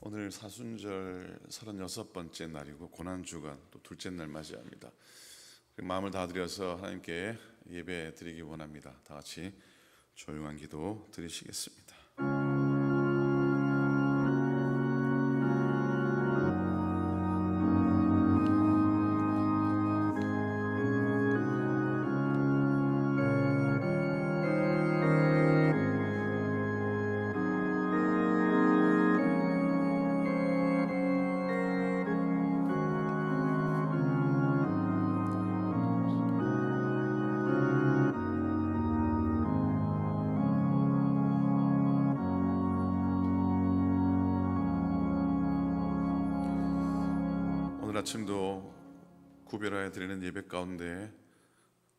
오늘 사순절 36번째 날이고 고난주간 또 둘째 날 맞이합니다. 마음을 다 드려서 하나님께 예배 드리기 원합니다. 다 같이 조용한 기도 드리시겠습니다. 오늘 아침도 구별하여 드리는 예배 가운데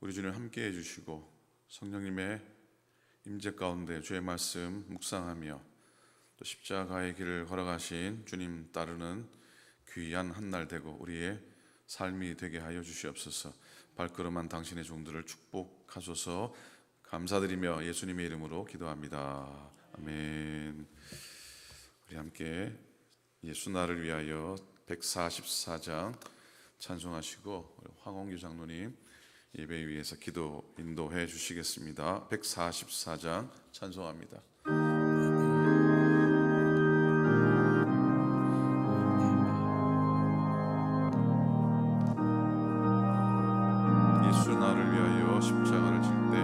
우리 주님 함께 해주시고 성령님의 임재 가운데 주의 말씀 묵상하며 또 십자가의 길을 걸어가신 주님 따르는 귀한 한 날 되고 우리의 삶이 되게 하여 주시옵소서. 발걸음한 당신의 종들을 축복하소서. 감사드리며 예수님의 이름으로 기도합니다. 아멘. 우리 함께 예수 나를 위하여 144장 찬송하시고 황홍규 장로님 예배 위에서 기도 인도해 주시겠습니다. 144장 찬송합니다. 예수 나를 위하여 십자가를 질 때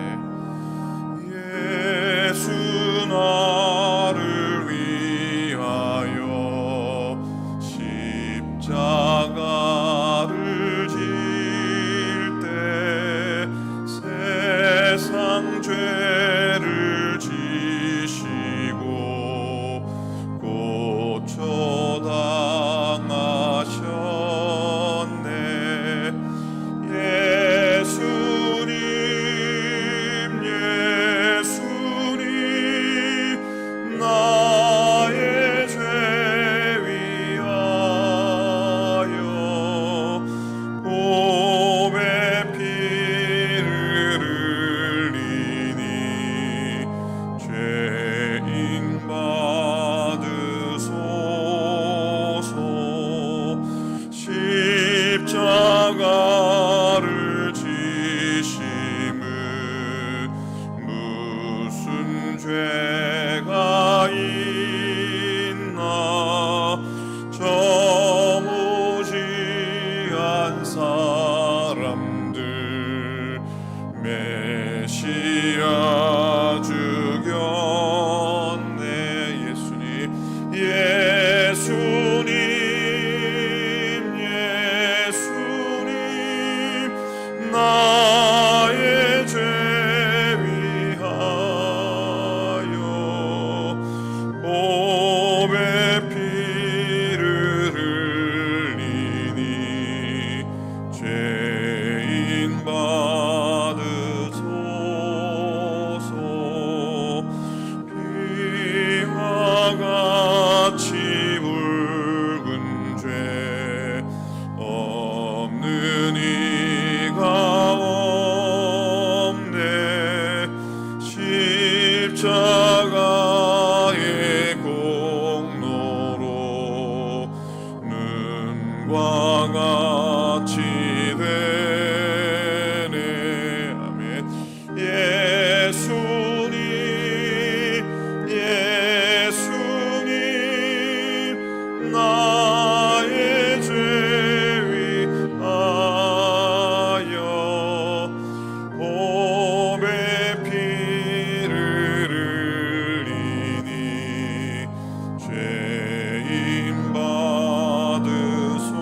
예수 나를 위하여 십자가를 질 때 세상 죄를 지시고 고초당하셨네. 예수님 나의 죄 위하여 몸에 피를 흘리니 죄인 받으소서. 십자가를 지심은 무슨 죄가 있나. 저무지한 사람들 메시아 죽였네. 예수님 나의 죄 위하여 몸에 피를 흘리니 죄인 받으소서. 피와 같이 붉은 죄 없는 이가 없네. 십자가의 공로로 눈과 같이 되네. 아멘. 예수님 나의 죄 위하여 몸에 피를 흘리니 죄인 받으소서.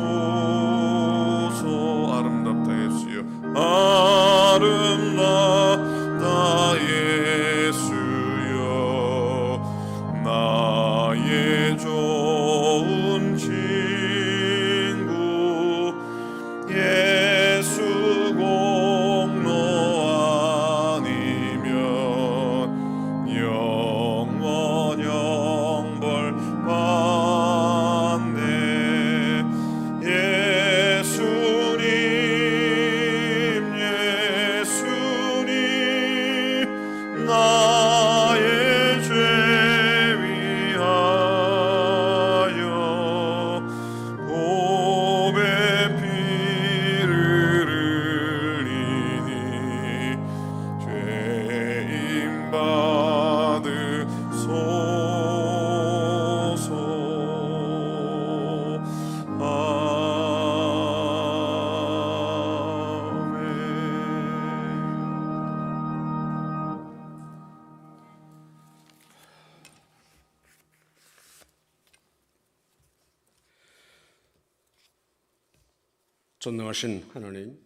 전능하신 하나님,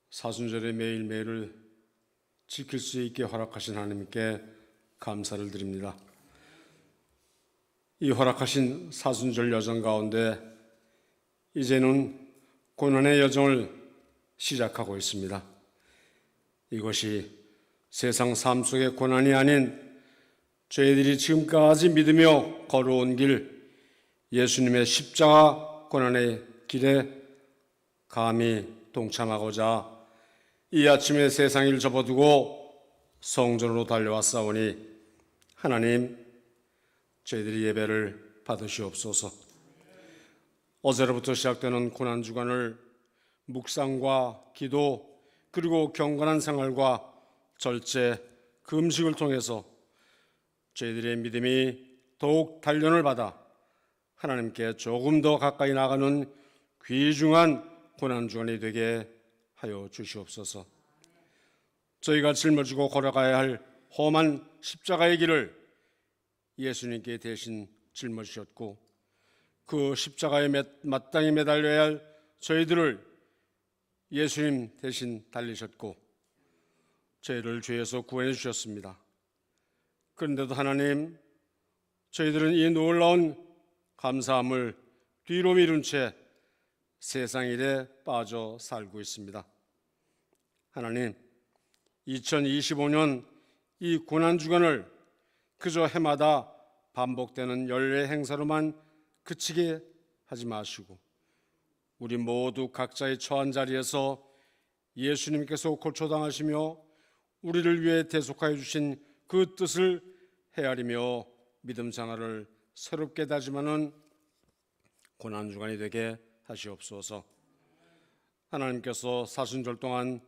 사순절의 매일매일을 지킬 수 있게 허락하신 하나님께 감사를 드립니다. 이 허락하신 사순절 여정 가운데 이제는 고난의 여정을 시작하고 있습니다. 이것이 세상 삶 속의 고난이 아닌 저희들이 지금까지 믿으며 걸어온 길, 예수님의 십자가 고난의 길에 감히 동참하고자 이 아침에 세상 일 접어두고 성전으로 달려왔사오니 하나님, 저희들이 예배를 받으시옵소서. 어제로부터 시작되는 고난주간을 묵상과 기도 그리고 경건한 생활과 절제, 금식을 통해서 저희들의 믿음이 더욱 단련을 받아 하나님께 조금 더 가까이 나가는 귀중한 고난주간이 되게 하여 주시옵소서. 저희가 짊어지고 걸어가야 할 험한 십자가의 길을 예수님께 대신 짊어지셨고 그 십자가에 마땅히 매달려야 할 저희들을 예수님 대신 달리셨고 저희를 죄에서 구원해 주셨습니다. 그런데도 하나님, 저희들은 이 놀라운 감사함을 뒤로 미룬 채 세상 일에 빠져 살고 있습니다. 하나님, 2025년 이 고난주간을 그저 해마다 반복되는 연례 행사로만 그치게 하지 마시고 우리 모두 각자의 처한 자리에서 예수님께서 고초당하시며 우리를 위해 대속하여 주신 그 뜻을 헤아리며 믿음 생활을 새롭게 다짐하는 고난주간이 되게 하시옵소서. 하나님께서 사순절 동안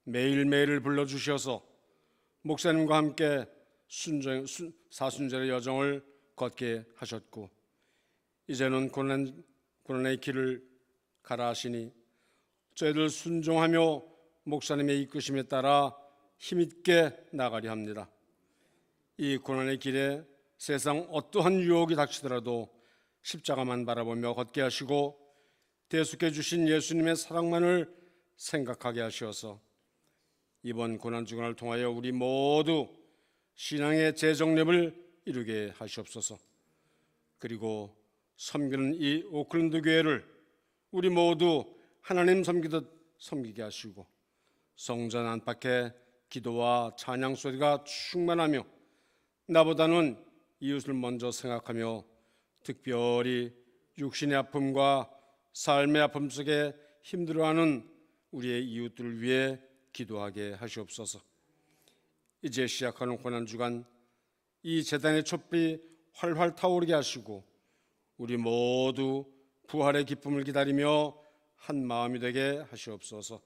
매일매일을 불러주셔서 목사님과 함께 사순절의 여정을 걷게 하셨고 이제는 고난의 길을 가라 하시니 저희들 순종하며 목사님의 이끄심에 따라 힘있게 나가려 합니다. 이 고난의 길에 세상 어떠한 유혹이 닥치더라도 십자가만 바라보며 걷게 하시고 대속해 주신 예수님의 사랑만을 생각하게 하셔서 이번 고난주간을 통하여 우리 모두 신앙의 재정립을 이루게 하시옵소서. 그리고 섬기는 이 오클랜드 교회를 우리 모두 하나님 섬기듯 섬기게 하시고 성전 안팎에 기도와 찬양 소리가 충만하며 나보다는 이웃을 먼저 생각하며 특별히 육신의 아픔과 삶의 아픔 속에 힘들어하는 우리의 이웃들을 위해 기도하게 하시옵소서. 이제 시작하는 고난주간 이 제단의 촛불이 활활 타오르게 하시고 우리 모두 부활의 기쁨을 기다리며 한 마음이 되게 하시옵소서.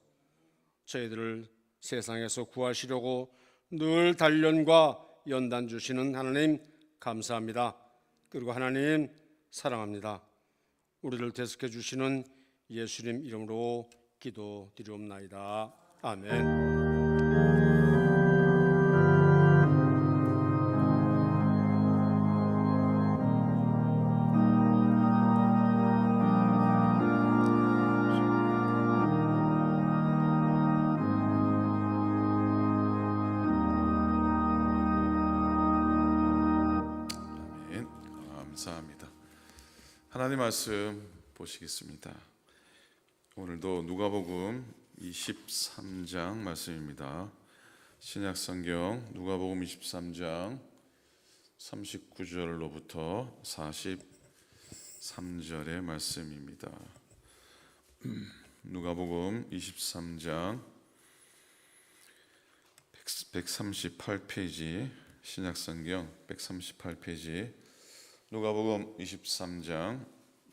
저희들을 세상에서 구하시려고 늘 단련과 연단 주시는 하나님 감사합니다. 그리고 하나님 사랑합니다. 우리를 대속해 주시는 예수님 이름으로 기도드리옵나이다. 아멘. 감사합니다. 하나님 말씀 보시겠습니다. 오늘도 누가복음 23장 말씀입니다. 신약성경 누가복음 23장 39절로부터 43절의 말씀입니다. 누가복음 23장 138페이지, 신약성경 138페이지, 누가복음 23장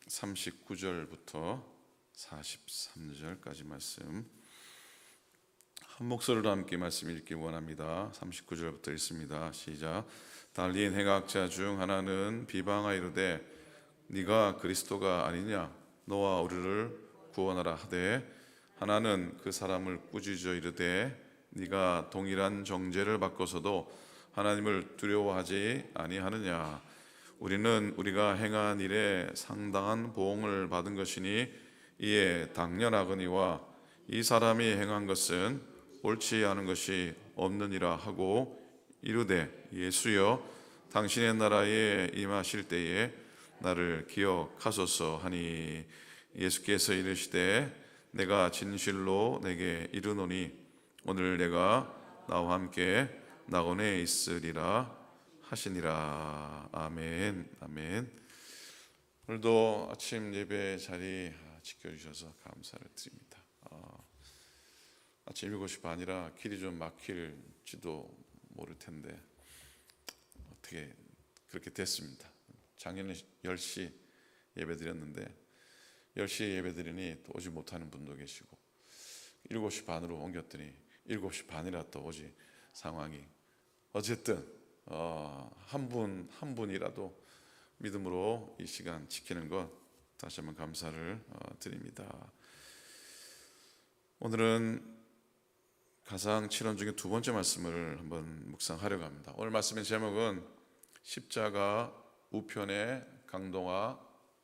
39절부터 43절까지 말씀 한 목소리로 함께 말씀 읽기 원합니다. 39절부터 읽습니다. 시작. 달린 행악자 중 하나는 비방하이르되 네가 그리스도가 아니냐 너와 우리를 구원하라 하되 하나는 그 사람을 꾸짖어 이르되 네가 동일한 정죄를 받고서도 하나님을 두려워하지 아니하느냐 우리는 우리가 행한 일에 상당한 보응을 받은 것이니 이에 당연하거니와 이 사람이 행한 것은 옳지 않은 것이 없느니라 하고 이르되 예수여 당신의 나라에 임하실 때에 나를 기억하소서 하니 예수께서 이르시되 내가 진실로 내게 이르노니 오늘 내가 나와 함께 낙원에 있으리라 하시니라. 아멘. 아멘. 오늘도 아침 예배 자리 지켜주셔서 감사를 드립니다. 아침 7시 반이라 길이 좀 막힐지도 모를 텐데 어떻게 그렇게 됐습니다. 작년에 10시 예배 드렸는데 10시에 예배 드리니 또 오지 못하는 분도 계시고 7시 반으로 옮겼더니 7시 반이라 또 오지 상황이 어쨌든 한 분이라도 믿음으로 이 시간 지키는 것 다시 한번 감사를 드립니다. 오늘은 가상 7원 중에 두 번째 말씀을 한번 묵상하려고 합니다. 오늘 말씀의 제목은 십자가 우편의 강도가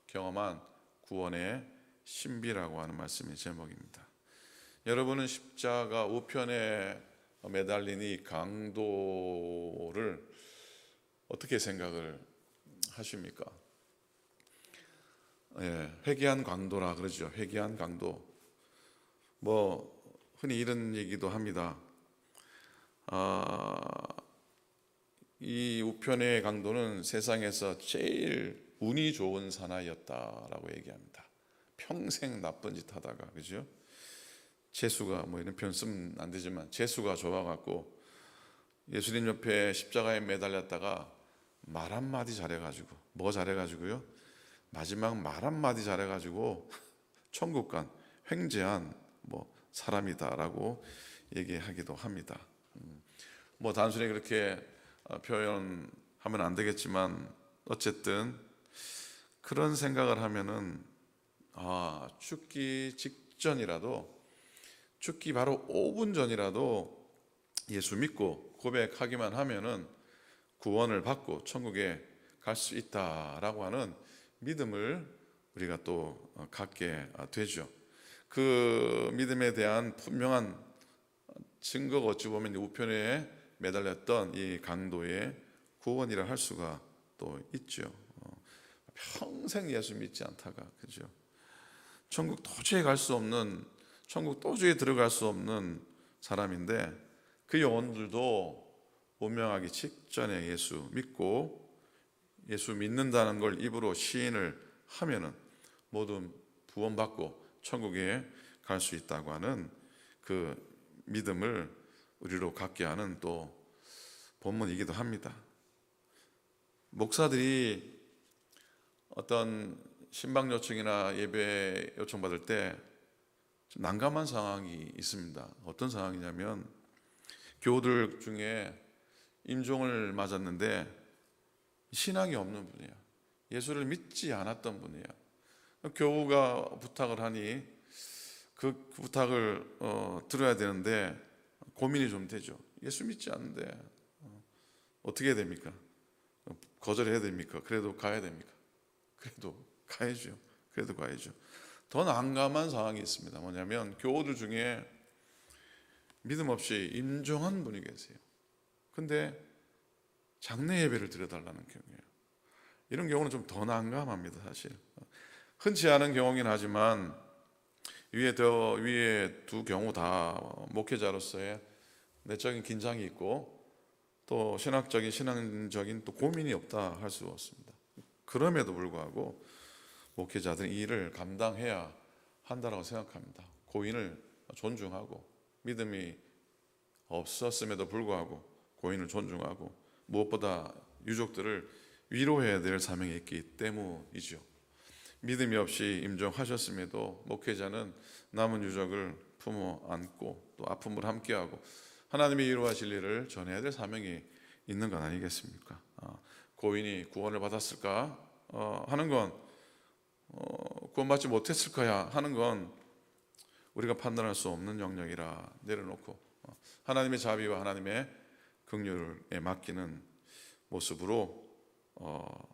경험한 구원의 신비라고 하는 말씀의 제목입니다. 여러분은 십자가 우편에 매달린 이 강도를 어떻게 생각을 하십니까? 회개한 강도라 그러죠. 회개한 강도. 흔히 이런 얘기도 합니다. 이 우편의 강도는 세상에서 제일 운이 좋은 사나이였다라고 얘기합니다. 평생 나쁜 짓 하다가, 그죠? 재수가 이런 표현 쓰면 안 되지만 재수가 좋아갖고 예수님 옆에 십자가에 매달렸다가 말 한마디 잘해가지고 잘해가지고요? 마지막 말 한마디 잘해가지고 천국 간 횡재한 사람이다라고 얘기하기도 합니다. 단순히 그렇게 표현하면 안 되겠지만 어쨌든 그런 생각을 하면은 죽기 직전이라도 죽기 바로 5분 전이라도 예수 믿고 고백하기만 하면은 구원을 받고 천국에 갈 수 있다라고 하는 믿음을 우리가 또 갖게 되죠. 그 믿음에 대한 분명한 증거가 어찌 보면 우편에 매달렸던 이 강도의 구원이라 할 수가 또 있죠. 평생 예수 믿지 않다가, 그죠? 천국 도저히 갈 수 없는, 천국 도저히 들어갈 수 없는 사람인데 그 영혼들도 운명하기 직전에 예수 믿고 예수 믿는다는 걸 입으로 시인을 하면은 모두 구원받고 천국에 갈 수 있다고 하는 그 믿음을 우리로 갖게 하는 또 본문이기도 합니다. 목사들이 어떤 신방 요청이나 예배 요청 받을 때 좀 난감한 상황이 있습니다. 어떤 상황이냐면 교우들 중에 임종을 맞았는데 신앙이 없는 분이에요. 예수를 믿지 않았던 분이에요. 교우가 부탁을 하니 그 부탁을 들어야 되는데 고민이 좀 되죠. 예수 믿지 않는데 어떻게 해야 됩니까? 거절해야 됩니까? 그래도 가야 됩니까? 그래도 가야죠. 그래도 가야죠. 더 난감한 상황이 있습니다. 뭐냐면 교우들 중에 믿음 없이 임종한 분이 계세요. 근데 장례 예배를 드려달라는 경우예요. 이런 경우는 좀 더 난감합니다. 사실 흔치 않은 경우긴 하지만 위에 두 경우 다 목회자로서의 내적인 긴장이 있고 또 신앙적인 또 고민이 없다 할 수 없습니다. 그럼에도 불구하고 목회자들은 이 일을 감당해야 한다라고 생각합니다. 고인을 존중하고 믿음이 없었음에도 불구하고 고인을 존중하고 무엇보다 유족들을 위로해야 될 사명이 있기 때문이죠. 믿음이 없이 임종하셨음에도 목회자는 남은 유족을 품어 안고 또 아픔을 함께하고 하나님의 위로하실 일을 전해야 될 사명이 있는 건 아니겠습니까? 고인이 구원을 받았을까 하는 건 구원받지 못했을 거야 하는 건 우리가 판단할 수 없는 영역이라 내려놓고 하나님의 자비와 하나님의 긍휼에 맡기는 모습으로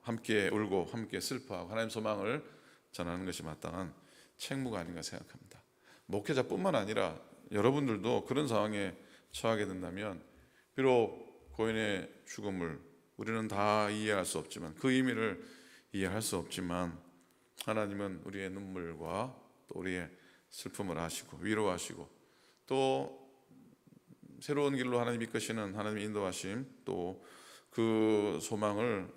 함께 울고 함께 슬퍼하고 하나님 소망을 전하는 것이 마땅한 책무가 아닌가 생각합니다. 목회자뿐만 아니라 여러분들도 그런 상황에 처하게 된다면 비록 고인의 죽음을 우리는 다 이해할 수 없지만 그 의미를 이해할 수 없지만 하나님은 우리의 눈물과 또 우리의 슬픔을 아시고 위로하시고 또 새로운 길로 하나님 이끄시는 하나님의 인도하심 또 그 소망을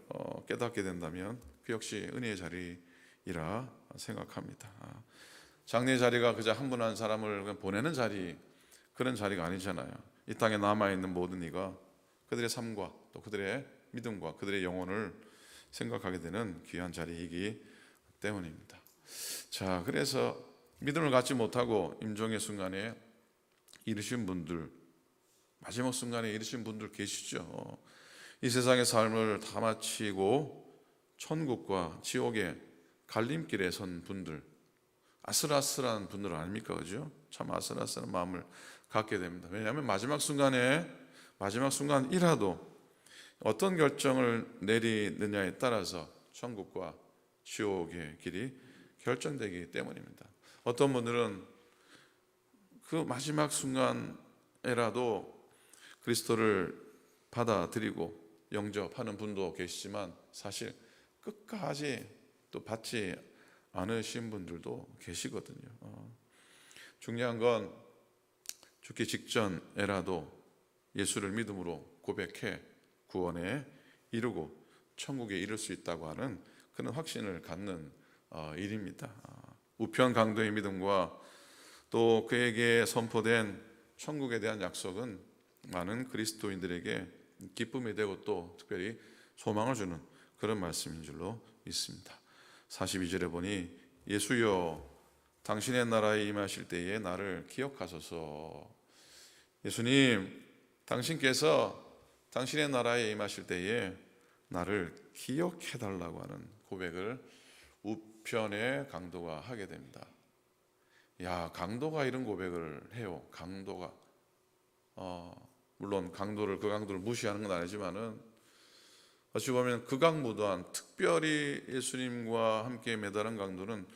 깨닫게 된다면 그 역시 은혜의 자리이라 생각합니다. 장례 자리가 그저 한 분 한 사람을 그냥 보내는 자리 그런 자리가 아니잖아요. 이 땅에 남아있는 모든 이가 그들의 삶과 또 그들의 믿음과 그들의 영혼을 생각하게 되는 귀한 자리이기 때문입니다. 자, 그래서 믿음을 갖지 못하고 임종의 순간에 이르신 분들, 마지막 순간에 이르신 분들 계시죠. 이 세상의 삶을 다 마치고 천국과 지옥의 갈림길에 선 분들, 아슬아슬한 분들 아닙니까? 그죠? 참 아슬아슬한 마음을 갖게 됩니다. 왜냐하면 마지막 순간이라도 어떤 결정을 내리느냐에 따라서 천국과 지옥의 길이 결정되기 때문입니다. 어떤 분들은 그 마지막 순간에라도 그리스도를 받아들이고 영접하는 분도 계시지만 사실 끝까지 또 받지 않으신 분들도 계시거든요. 중요한 건 죽기 직전에라도 예수를 믿음으로 고백해 구원에 이르고 천국에 이를 수 있다고 하는 그런 확신을 갖는 일입니다. 우편 강도의 믿음과 또 그에게 선포된 천국에 대한 약속은 많은 그리스도인들에게 기쁨이 되고 또 특별히 소망을 주는 그런 말씀인 줄로 믿습니다. 42절에 보니 예수여 당신의 나라에 임하실 때에 나를 기억하소서. 예수님 당신께서 당신의 나라에 임하실 때에 나를 기억해 달라고 하는 고백을 우편의 강도가 하게 됩니다. 야, 강도가 이런 고백을 해요. 강도가 물론 그 강도를 무시하는 건 아니지만은 어찌 보면 극악무도한 특별히 예수님과 함께 매달은 강도는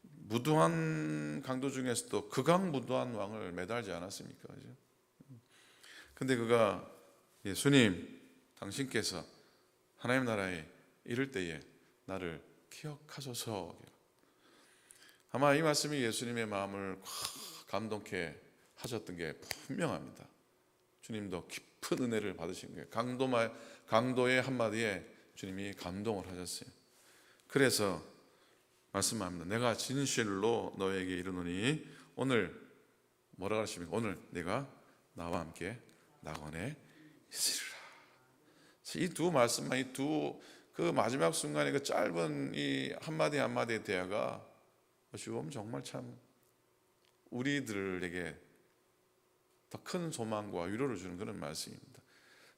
무도한 강도 중에서도 극악무도한 왕을 매달지 않았습니까? 그죠? 근데 그가 예수님 당신께서 하나님 나라에 이를 때에 나를 기억하소서. 아마 이 말씀이 예수님의 마음을 확 감동케 하셨던 게 분명합니다. 주님도 깊은 은혜를 받으신 거예요. 강도의 한마디에 주님이 감동을 하셨어요. 그래서 말씀합니다. 내가 진실로 너에게 이르노니 오늘 뭐라 하십니까? 오늘 내가 나와 함께 낙원에 있으리라. 이 두 말씀만, 그 마지막 순간에 그 짧은 이 한마디 한마디의 대화가 어찌 보면 정말 참 우리들에게 더 큰 소망과 위로를 주는 그런 말씀입니다.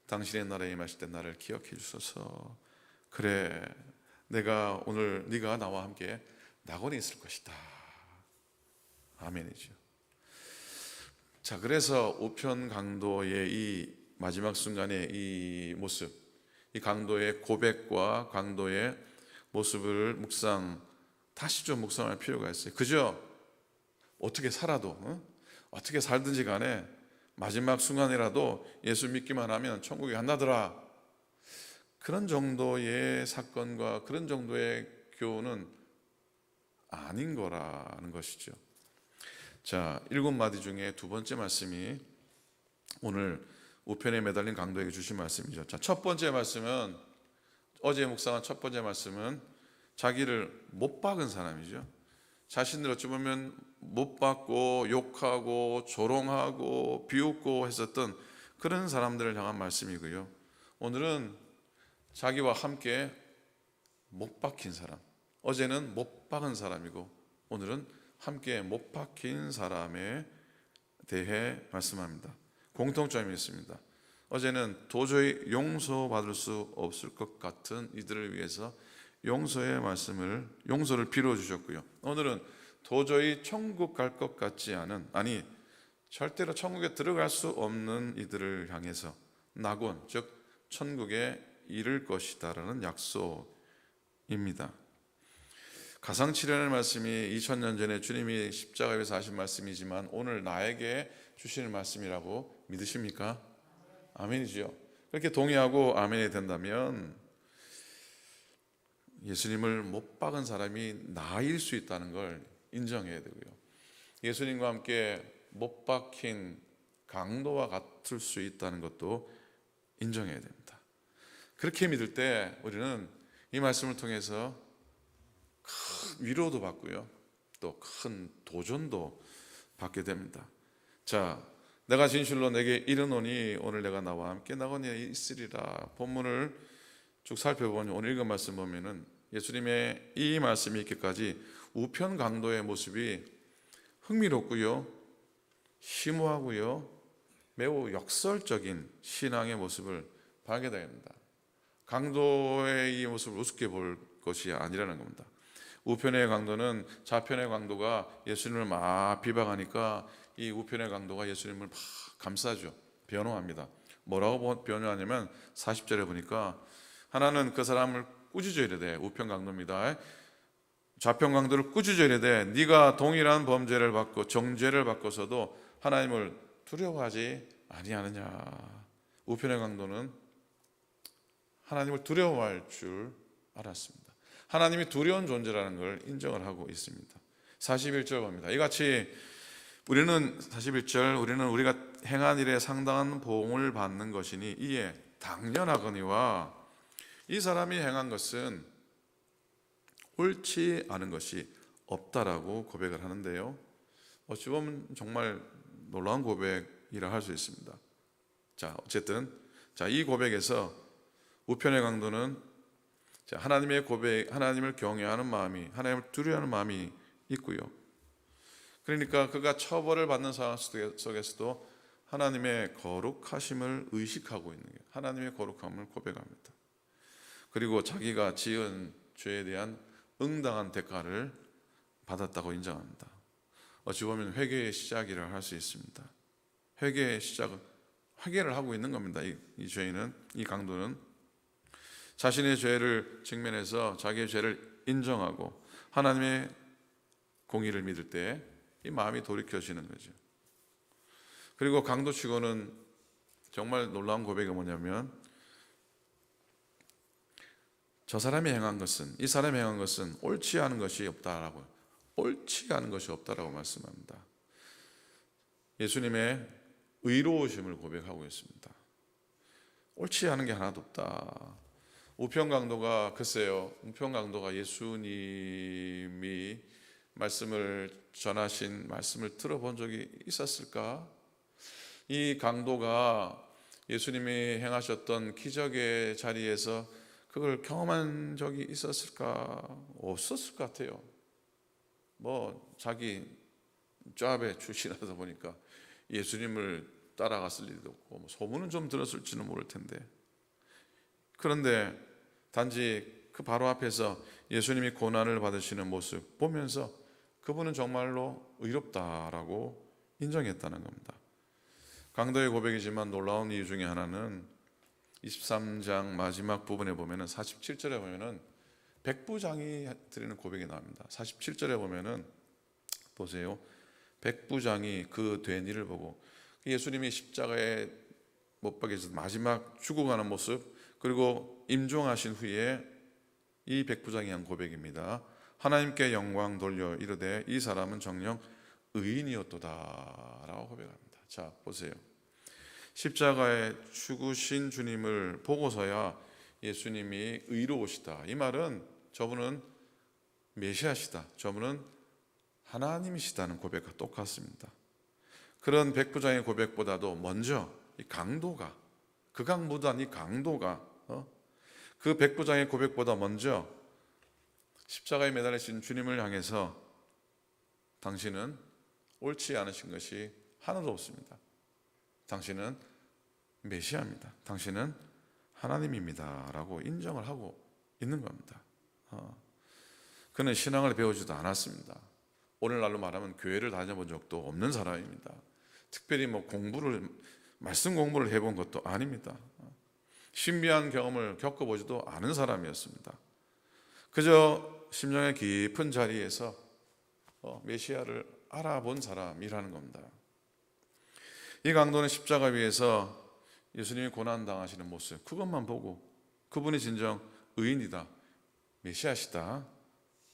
당신의 나라에 임하실 때 나를 기억해 주소서. 그래, 내가 오늘 네가 나와 함께 낙원에 있을 것이다. 아멘이죠. 자, 그래서 우편 강도의 이 마지막 순간의 이 모습, 이 강도의 고백과 강도의 모습을 다시 좀 묵상할 필요가 있어요. 그저 어떻게 살아도 어떻게 살든지 간에 마지막 순간이라도 예수 믿기만 하면 천국에 간다더라. 그런 정도의 사건과 그런 정도의 교훈은 아닌 거라는 것이죠. 자, 7마디 중에 두 번째 말씀이 오늘 우편에 매달린 강도에게 주신 말씀이죠. 자, 첫 번째 말씀은 어제 묵상한 첫 번째 말씀은 자기를 못 박은 사람이죠. 자신들 어찌 보면 못 박고 욕하고 조롱하고 비웃고 했었던 그런 사람들을 향한 말씀이고요. 오늘은 자기와 함께 못 박힌 사람, 어제는 못 박은 사람이고 오늘은 함께 못 박힌 사람에 대해 말씀합니다. 공통점이 있습니다. 어제는 도저히 용서받을 수 없을 것 같은 이들을 위해서 용서를 빌어 주셨고요. 오늘은 도저히 천국 갈 것 같지 않은, 절대로 천국에 들어갈 수 없는 이들을 향해서 낙원, 즉 천국에 이를 것이다라는 약속입니다. 가상칠연의 말씀이 2000년 전에 주님이 십자가에서 하신 말씀이지만 오늘 나에게 주시는 말씀이라고 믿으십니까? 아멘이지요. 그렇게 동의하고 아멘이 된다면 예수님을 못 박은 사람이 나일 수 있다는 걸 인정해야 되고요. 예수님과 함께 못 박힌 강도와 같을 수 있다는 것도 인정해야 됩니다. 그렇게 믿을 때 우리는 이 말씀을 통해서 큰 위로도 받고요, 또 큰 도전도 받게 됩니다. 자, 내가 진실로 내게 이르노니 오늘 내가 나와 함께 나거니 있으리라. 본문을 쭉 살펴보니 오늘 읽은 말씀 보면은 예수님의 이 말씀이 있기까지 우편 강도의 모습이 흥미롭고요, 심오하고요, 매우 역설적인 신앙의 모습을 발견하게 됩니다. 강도의 이 모습을 우습게 볼 것이 아니라는 겁니다. 우편의 강도는 좌편의 강도가 예수님을 막 비방하니까 이 우편의 강도가 예수님을 막 감싸죠. 변호합니다. 뭐라고 변호하냐면 40절에 보니까 하나는 그 사람을 꾸짖어 이르되, 우편 강도입니다. 좌편 강도를 꾸짖어 이르되 네가 동일한 범죄를 받고 정죄를 받고서도 하나님을 두려워하지 아니하느냐. 우편의 강도는 하나님을 두려워할 줄 알았습니다. 하나님이 두려운 존재라는 걸 인정을 하고 있습니다. 41절 봅니다. 이같이 우리는 41절 우리는 우리가 행한 일에 상당한 보응을 받는 것이니 이에 당연하거니와 이 사람이 행한 것은 옳지 않은 것이 없다라고 고백을 하는데요, 어찌 보면 정말 놀라운 고백이라 할 수 있습니다. 자, 어쨌든 이 고백에서 우편의 강도는 하나님의 고백, 하나님을 경외하는 마음이, 하나님을 두려워하는 마음이 있고요. 그러니까 그가 처벌을 받는 상황 속에서도 하나님의 거룩하심을 의식하고 있는 게, 하나님의 거룩함을 고백합니다. 그리고 자기가 지은 죄에 대한 응당한 대가를 받았다고 인정합니다. 어찌 보면 회개의 시작이라 할 수 있습니다. 회개의 시작은 회개를 하고 있는 겁니다. 이 죄인은, 이 강도는 자신의 죄를 직면해서 자기의 죄를 인정하고 하나님의 공의를 믿을 때 이 마음이 돌이켜지는 거죠. 그리고 강도치고는 정말 놀라운 고백이 뭐냐면 저 사람이 행한 것은, 이 사람이 행한 것은 옳지 않은 것이 없다라고, 옳지 않은 것이 없다라고 말씀합니다. 예수님의 의로우심을 고백하고 있습니다. 옳지 않은 게 하나도 없다. 우편 강도가, 글쎄요, 우편 강도가 예수님이 말씀을 전하신 말씀을 들어본 적이 있었을까? 이 강도가 예수님이 행하셨던 기적의 자리에서 그걸 경험한 적이 있었을까? 없었을 것 같아요. 뭐 자기 짭의 출신이라다 보니까 예수님을 따라갔을 리도 없고, 뭐 소문은 좀 들었을지는 모를 텐데, 그런데 단지 그 바로 앞에서 예수님이 고난을 받으시는 모습 보면서 그분은 정말로 의롭다라고 인정했다는 겁니다. 강도의 고백이지만 놀라운 이유 중에 하나는 23장 마지막 부분에 보면은 47절에 보면은 백부장이 드리는 고백이 나옵니다. 47절에 보면은 보세요. 백부장이 그 된 일을 보고 예수님이 십자가에 못 박혀서 마지막 죽어가는 모습, 그리고 임종하신 후에 이 백부장이 한 고백입니다. 하나님께 영광 돌려 이르되 이 사람은 정녕 의인이었도다라고 고백합니다. 자, 보세요. 십자가에 죽으신 주님을 보고서야 예수님이 의로우시다, 이 말은 저분은 메시아시다, 저분은 하나님이시다는 고백과 똑같습니다. 그런 백부장의 고백보다도 먼저 이 강도가, 극악무도한 이 강도가 그 백부장의 고백보다 먼저 십자가에 매달리신 주님을 향해서 당신은 옳지 않으신 것이 하나도 없습니다. 당신은 메시아입니다. 당신은 하나님입니다 라고 인정을 하고 있는 겁니다. 그는 신앙을 배우지도 않았습니다. 오늘날로 말하면 교회를 다녀본 적도 없는 사람입니다. 특별히 뭐 말씀 공부를 해본 것도 아닙니다. 신비한 경험을 겪어보지도 않은 사람이었습니다. 그저 심령의 깊은 자리에서 메시아를 알아본 사람이라는 겁니다. 이 강도는 십자가 위에서 예수님이 고난당하시는 모습, 그것만 보고 그분이 진정 의인이다, 메시아시다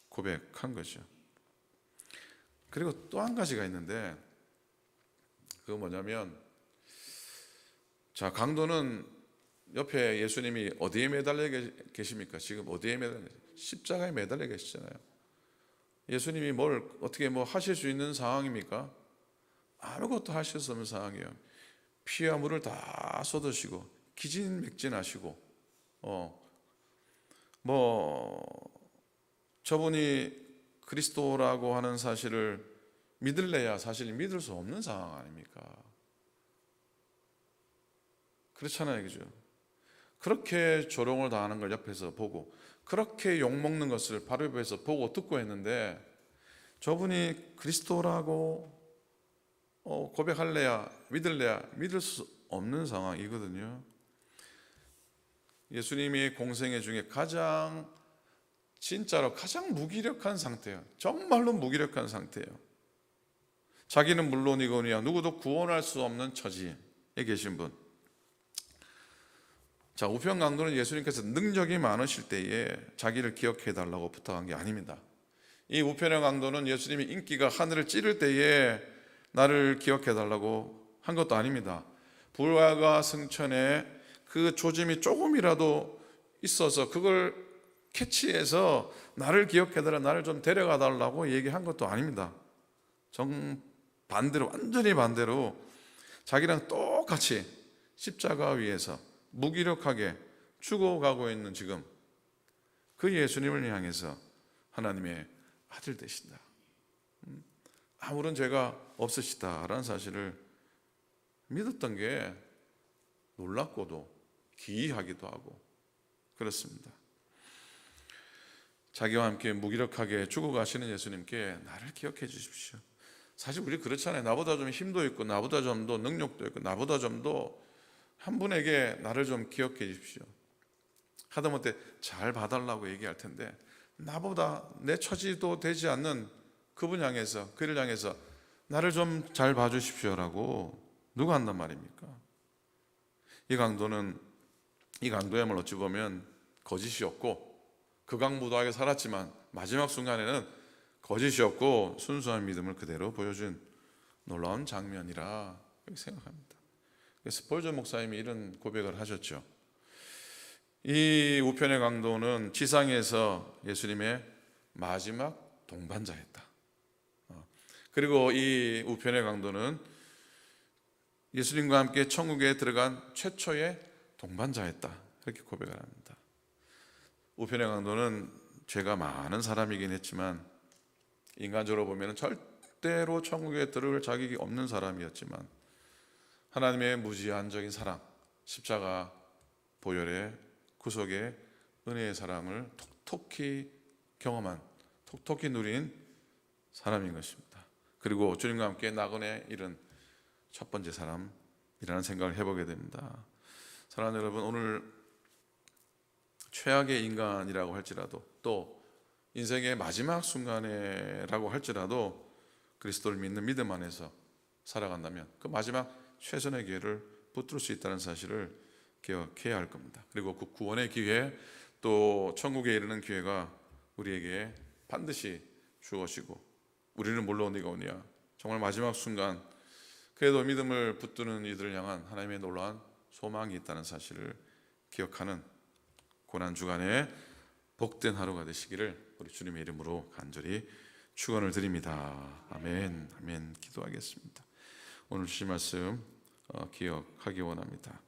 고백한 거죠. 그리고 또 한 가지가 있는데, 그거 뭐냐면, 자, 강도는 옆에 예수님이 어디에 매달려 계십니까? 지금 어디에 매달려 계십니까? 십자가에 매달려 계시잖아요. 예수님이 뭘 어떻게 하실 수 있는 상황입니까? 아무것도 하실 수 없는 상황이에요. 피와 물을 다 쏟으시고 기진맥진하시고 저분이 그리스도라고 하는 사실을 믿을래야 사실 믿을 수 없는 상황 아닙니까? 그렇잖아요, 그죠? 그렇게 조롱을 당하는 걸 옆에서 보고, 그렇게 욕먹는 것을 바로 옆에서 보고 듣고 했는데, 저분이 그리스도라고 고백할래야 믿을래야 믿을 수 없는 상황이거든요. 예수님이 공생애 중에 진짜로 가장 무기력한 상태예요. 정말로 무기력한 상태예요. 자기는 물론이거니와 누구도 구원할 수 없는 처지에 계신 분. 자, 우편 강도는 예수님께서 능력이 많으실 때에 자기를 기억해 달라고 부탁한 게 아닙니다. 이 우편의 강도는 예수님이 인기가 하늘을 찌를 때에 나를 기억해 달라고 한 것도 아닙니다. 불화가 승천에 그 조짐이 조금이라도 있어서 그걸 캐치해서 나를 기억해 달라, 나를 좀 데려가 달라고 얘기한 것도 아닙니다. 반대로, 완전히 반대로 자기랑 똑같이 십자가 위에서 무기력하게 죽어가고 있는 지금 그 예수님을 향해서 하나님의 아들 되신다, 아무런 죄가 없으시다라는 사실을 믿었던 게 놀랍고도 기이하기도 하고 그렇습니다. 자기와 함께 무기력하게 죽어가시는 예수님께 나를 기억해 주십시오. 사실 우리 그렇잖아요. 나보다 좀 힘도 있고 나보다 좀 더 능력도 있고 나보다 좀 더 한 분에게 나를 좀 기억해 주십시오. 하다못해 잘 봐달라고 얘기할 텐데, 나보다 내 처지도 되지 않는 그분 향해서, 그를 향해서 나를 좀 잘 봐주십시오라고 누가 한단 말입니까? 이 강도야말로 어찌 보면 거짓이 없고 극악무도하게 살았지만 마지막 순간에는 거짓이 없고 순수한 믿음을 그대로 보여준 놀라운 장면이라 생각합니다. 그래서 스폴전 목사님이 이런 고백을 하셨죠. 이 우편의 강도는 지상에서 예수님의 마지막 동반자였다. 그리고 이 우편의 강도는 예수님과 함께 천국에 들어간 최초의 동반자였다. 이렇게 고백을 합니다. 우편의 강도는 죄가 많은 사람이긴 했지만, 인간적으로 보면 절대로 천국에 들어올 자격이 없는 사람이었지만, 하나님의 무제한적인 사랑, 십자가 보혈의 구속의 은혜의 사랑을 톡톡히 경험한, 톡톡히 누린 사람인 것입니다. 그리고 주님과 함께 낙원에 이른 첫 번째 사람이라는 생각을 해보게 됩니다. 사랑하는 여러분, 오늘 최악의 인간이라고 할지라도, 또 인생의 마지막 순간에라고 할지라도 그리스도를 믿는 믿음 안에서 살아간다면 그 마지막 최선의 기회를 붙들 수 있다는 사실을 기억해야 할 겁니다. 그리고 그 구원의 기회, 또 천국에 이르는 기회가 우리에게 반드시 주어지고, 우리는 물론이가 오니야 정말 마지막 순간 그래도 믿음을 붙드는 이들을 향한 하나님의 놀라운 소망이 있다는 사실을 기억하는 고난주간에 복된 하루가 되시기를 우리 주님의 이름으로 간절히 축원을 드립니다. 아멘. 아멘. 기도하겠습니다. 오늘 주신 말씀 기억하기 원합니다.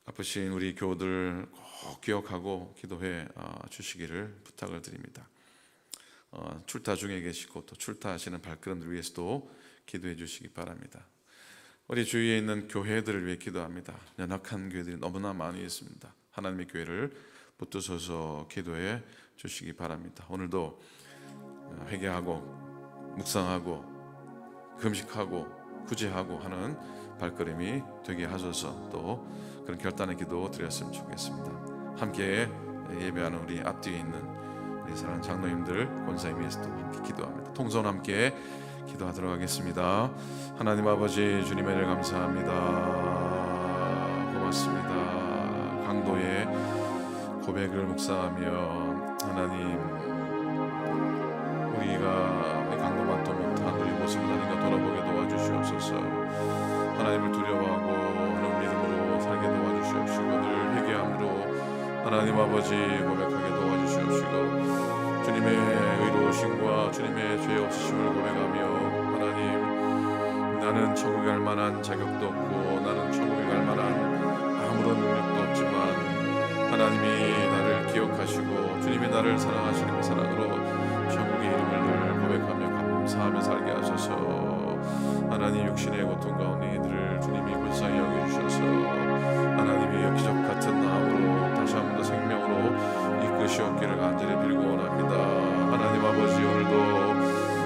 아프신 우리 교우들 꼭 기억하고 기도해 주시기를 부탁을 드립니다. 출타 중에 계시고 또 출타하시는 발걸음들 위해서도 기도해 주시기 바랍니다. 우리 주위에 있는 교회들을 위해 기도합니다. 연약한 교회들이 너무나 많이 있습니다. 하나님의 교회를 붙드셔서 기도해 주시기 바랍니다. 오늘도 회개하고 묵상하고 금식하고 구제하고 하는 발걸음이 되게 하셔서 또 그런 결단의 기도 드렸으면 좋겠습니다. 함께 예배하는 우리 앞뒤에 있는 우리 사랑하는 장로님들, 권사님 위해서도 함께 기도합니다. 통성 함께 기도하도록 하겠습니다. 하나님 아버지, 주님의 은혜를 감사합니다. 고맙습니다. 강도의 고백을 묵상하며 하나님, 우리가 강도만도 못한 우리 모습을 하나님과 돌아보게 도와주시옵소서. 하나님을 두려워하고 하는 믿음으로 살게 도와주시옵시고, 늘 회개함으로 하나님 아버지 고백하게 도와주시옵시고, 주님의 의로우심과 주님의 죄 없으심을 고백하며 하나님, 나는 천국에 갈 만한 자격도 없고 나는 천국에 갈 만한 아무런 능력도 없지만 하나님이 나를 기억하시고 주님이 나를 사랑하시는 그 사랑으로 천국의 이름을 늘 고백하며 감사하며 살게 하소서. 하나님, 육신의 고통 가운데 이들을 주님이 불쌍히 여겨주셔서 하나님이 기적 같은 마음으로 다시 한 번 더 생명으로 이끄시옵기를 간절히 빌고 원합니다. 하나님 아버지, 오늘도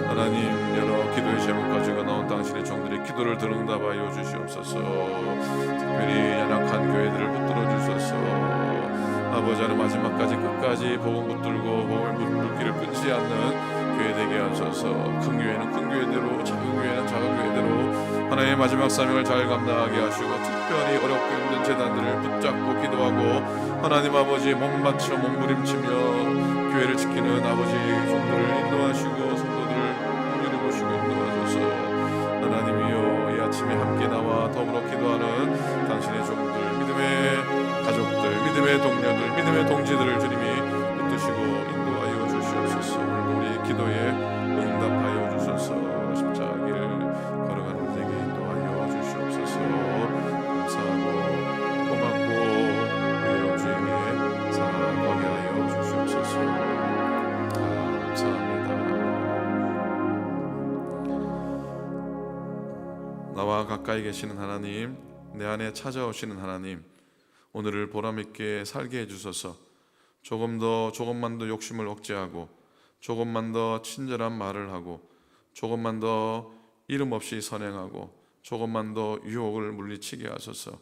하나님 여러 기도의 제목 가지고 나온 당신의 종들의 기도를 들응답하여 주시옵소서. 특별히 연약한 교회들을 붙들어 주소서. 아버지, 하나님 마지막까지 끝까지 복음 붙들고 복음을 붙들기를 끊지 않는 교회 되게 하소서. 큰 교회는 큰 교회대로, 작은 교회는 작은 교회대로 하나님의 마지막 사명을 잘 감당하게 하시고, 특별히 어렵고 힘든 재단들을 붙잡고 기도하고 하나님 아버지 몸바쳐 몸부림치며 교회를 지키는 아버지 종들을 인도하시고 성도들을 우리를 보시고 인도하소서. 하나님이여, 이 아침에 함께 나와 더불어 기도하는 당신의 종들, 믿음의 가족들, 믿음의 동료들, 믿음의 동지들을 주님이 붙드시고 인도하여 주시옵소서. 오늘도 우리 기도에 응답하여 주소서. 십자가 길 걸어가는 우리에게 인도하여 주시옵소서. 감사하고 고맙고 우리의 주님의 사랑하게 하여 주시옵소서. 감사합니다. 나와 가까이 계시는 하나님, 내 안에 찾아오시는 하나님, 오늘을 보람있게 살게 해주소서. 조금만 더 욕심을 억제하고, 조금만 더 친절한 말을 하고, 조금만 더 이름 없이 선행하고, 조금만 더 유혹을 물리치게 하소서.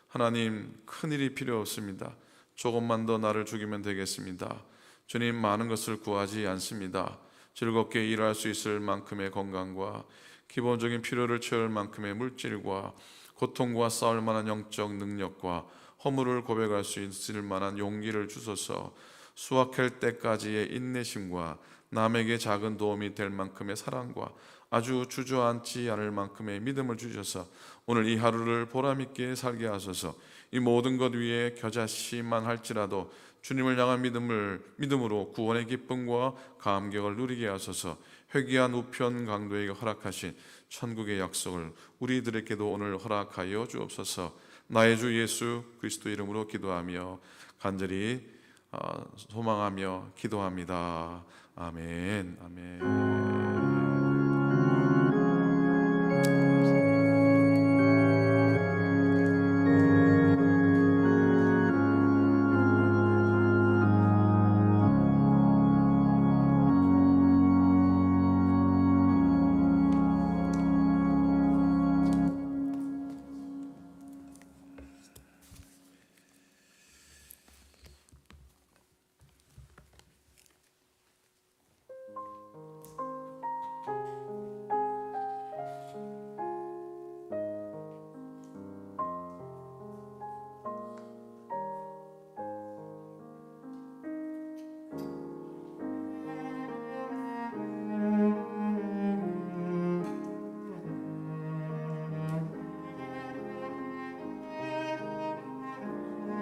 하나님, 큰일이 필요 없습니다. 조금만 더 나를 죽이면 되겠습니다. 주님, 많은 것을 구하지 않습니다. 즐겁게 일할 수 있을 만큼의 건강과 기본적인 필요를 채울 만큼의 물질과 고통과 싸울 만한 영적 능력과 허물을 고백할 수 있을 만한 용기를 주소서. 수확할 때까지의 인내심과 남에게 작은 도움이 될 만큼의 사랑과 아주 주저앉지 않을 만큼의 믿음을 주셔서 오늘 이 하루를 보람있게 살게 하소서. 이 모든 것 위에 겨자씨만 할지라도 주님을 향한 믿음으로 구원의 기쁨과 감격을 누리게 하소서. 회개한 우편 강도에게 허락하신 천국의 약속을 우리들에게도 오늘 허락하여 주옵소서. 나의 주 예수 그리스도 이름으로 기도하며 간절히 소망하며 기도합니다. 아멘. 아멘.